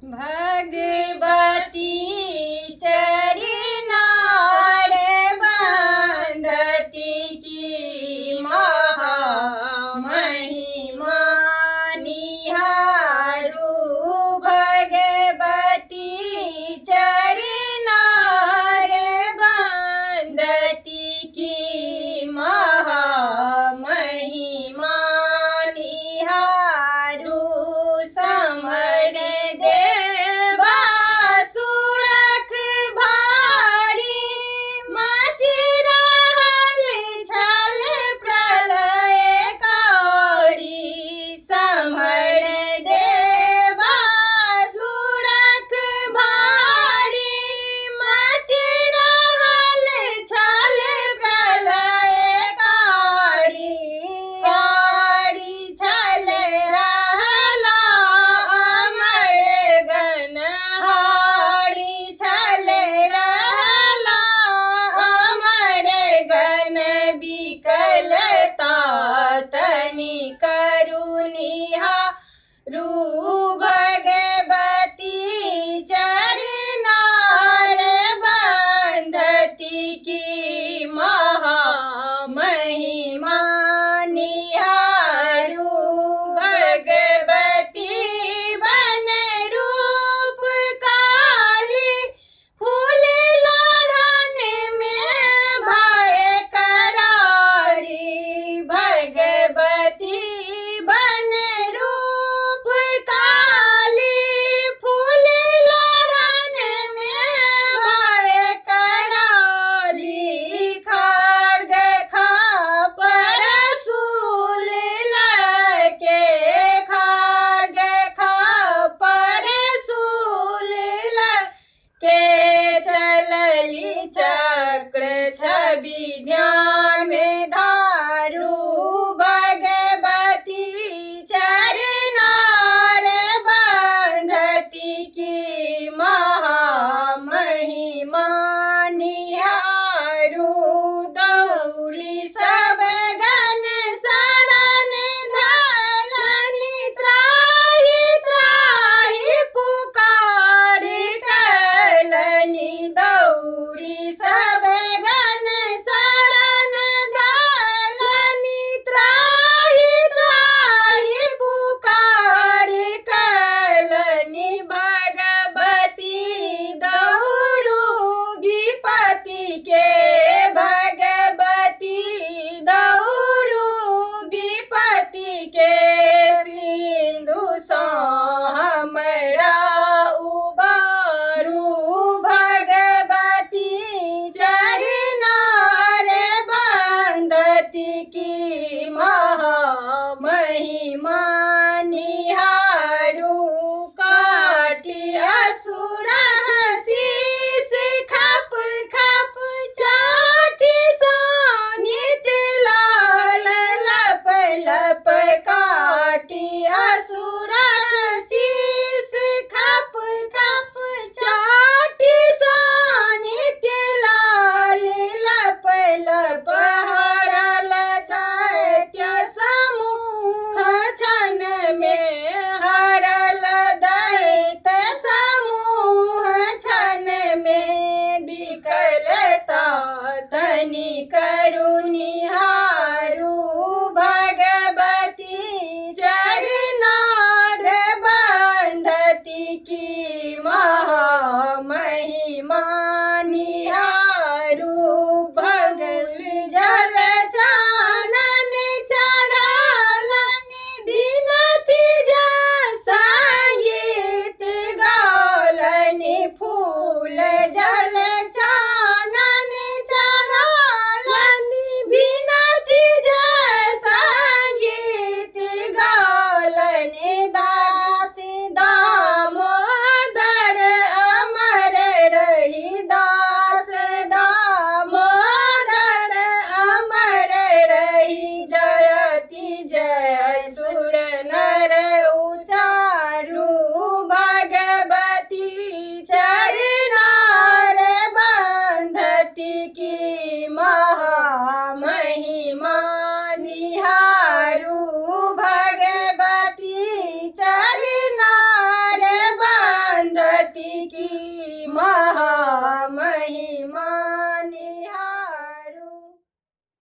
भगवती चरनार बंदती की महामहिमा निहारू। भगवती चरनार बंदती की महामहिमा निहारू। समर देवा सुरख भारी मचि रहल छल प्रलयकारी। समर देवा सुरख भारी मचि रहल छल प्रलयकारी। कारी छल रहला अमर गणहारी। छल रहला अमर गण विकलता तनि करुनिहारू। भगवती चरनार बंदती की महामहिमा निहारू। भगवती बन रूप काली फूल लोढ़न में भय करारी। भगवती बन रूप काली फूल लोढ़न में भय करारी। खड्ग खापर शूल लके खड्ग खापर शूल लके चलली चक्र छवि ध्यान धारू। भगवती चरनार बंदती की महामहिमा निहारू। दौड़ी सब गण शरण धलनि त्राहि त्राहि पुकार कलनि। दौड़ी सब गण शरण धलनि त्राहि त्राहि पुकार कलनि। भगवती दौड़ू विपत्ति के भगवती दौड़ू विपत्ति के। सिंधु सँ हमरा उबारू। भगवती चरनार बंदती की महामहिमा निहारू। काठी असुर शीस खप खप चाटी सा नित्य लाल लप लप काटी असुर शीस खप खप चाटी सा नित्य लाल लप लप। हरल दैत्य समूह क्षण में हरल दैत्य समूह क्षण में। विकलता तनि करुनिहारू। भगवती चरनार बंदती की महामहिमा निहारू। भगल जल चानन चढ़लनि बिनती जसा गीत गालनि। फूल जल चानन चढ़लनि बिनती जसा गीत गालनि। दास दामोदर अमर रही दास दामोदर अमर रही। जयति जय सुर नर उचारू। भगवती चरनार बंदती की महामहिमा निहारू।